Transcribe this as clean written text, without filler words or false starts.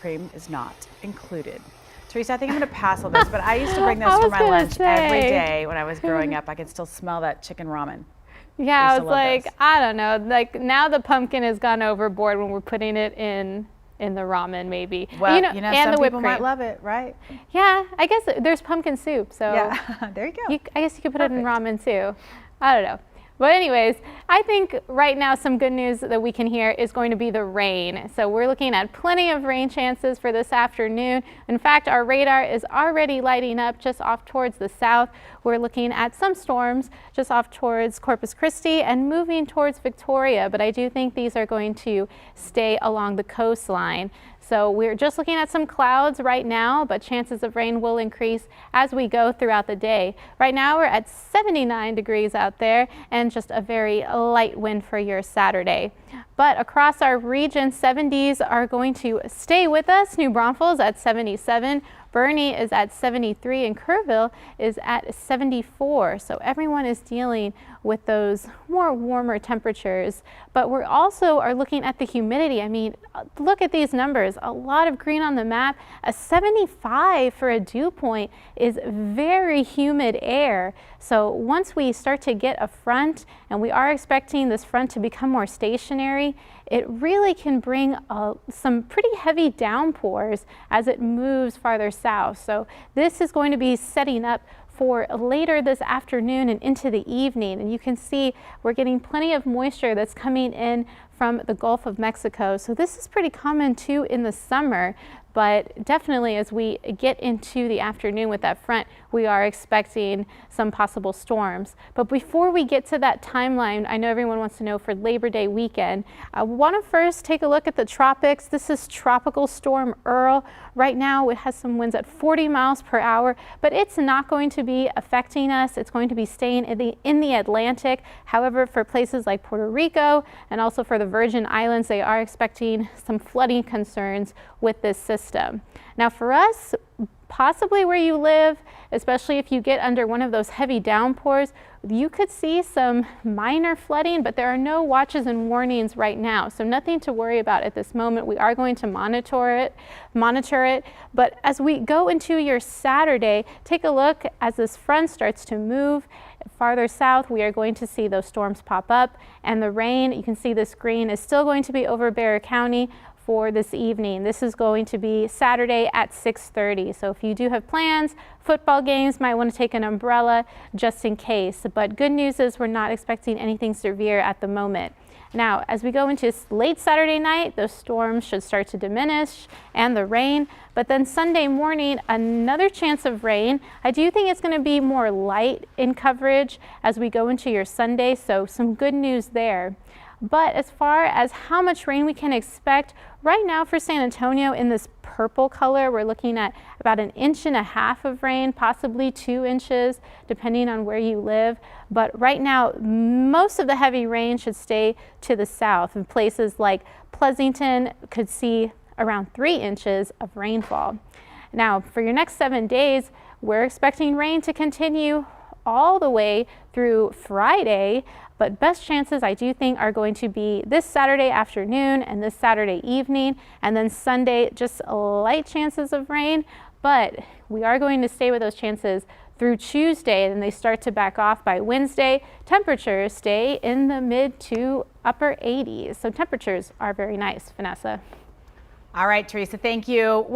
cream is not included. Teresa, I think I'm going to pass on this, but I used to bring this for my lunch every day when I was growing up. I could still smell that chicken ramen. Yeah, I was like, I don't know, like now the pumpkin has gone overboard when we're putting it in the ramen, maybe. Well, and some the whipped people cream might love it, right? Yeah, I guess there's pumpkin soup, so yeah, there you go. I guess you could put it in ramen too. I don't know. But anyways, I think right now some good news that we can hear is going to be the rain. So we're looking at plenty of rain chances for this afternoon. In fact, our radar is already lighting up just off towards the south. We're looking at some storms just off towards Corpus Christi and moving towards Victoria, but I do think these are going to stay along the coastline. So we're just looking at some clouds right now, but chances of rain will increase as we go throughout the day. Right now we're at 79 degrees out there and just a very light wind for your Saturday. But across our region, 70s are going to stay with us. New Braunfels at 77. Bernie is at 73 and Kerrville is at 74. So everyone is dealing with those more warmer temperatures. But we're also are looking at the humidity. I mean, look at these numbers. A lot of green on the map. A 75 for a dew point is very humid air. So once we start to get a front, and we are expecting this front to become more stationary, it really can bring some pretty heavy downpours as it moves farther south. So this is going to be setting up for later this afternoon and into the evening. And you can see we're getting plenty of moisture that's coming in from the Gulf of Mexico. So this is pretty common too in the summer. But definitely as we get into the afternoon with that front, we are expecting some possible storms. But before we get to that timeline, I know everyone wants to know for Labor Day weekend. I want to first take a look at the tropics. This is Tropical Storm Earl. Right now it has some winds at 40 miles per hour, but it's not going to be affecting us. It's going to be staying in the Atlantic. However, for places like Puerto Rico and also for the Virgin Islands, they are expecting some flooding concerns with this system. Now for us, possibly where you live, especially if you get under one of those heavy downpours, you could see some minor flooding, but there are no watches and warnings right now. So nothing to worry about at this moment. We are going to monitor it. But as we go into your Saturday, take a look as this front starts to move farther south. We are going to see those storms pop up, and the rain, you can see this green, is still going to be over Bexar County for this evening. This is going to be Saturday at 6:30. So if you do have plans, football games, might want to take an umbrella just in case. But good news is we're not expecting anything severe at the moment. Now, as we go into late Saturday night, those storms should start to diminish and the rain. But then Sunday morning, another chance of rain. I do think it's going to be more light in coverage as we go into your Sunday. So some good news there. But as far as how much rain we can expect, right now for San Antonio in this purple color, we're looking at about 1.5 inches of rain, possibly 2 inches, depending on where you live. But right now, most of the heavy rain should stay to the south. In places like Pleasanton could see around 3 inches of rainfall. Now, for your next 7 days, we're expecting rain to continue all the way through Friday, but best chances I do think are going to be this Saturday afternoon and this Saturday evening, and then Sunday just light chances of rain, but we are going to stay with those chances through Tuesday, and then they start to back off by Wednesday. Temperatures stay in the mid to upper 80s, so temperatures are very nice. Vanessa. All right, Teresa, thank you.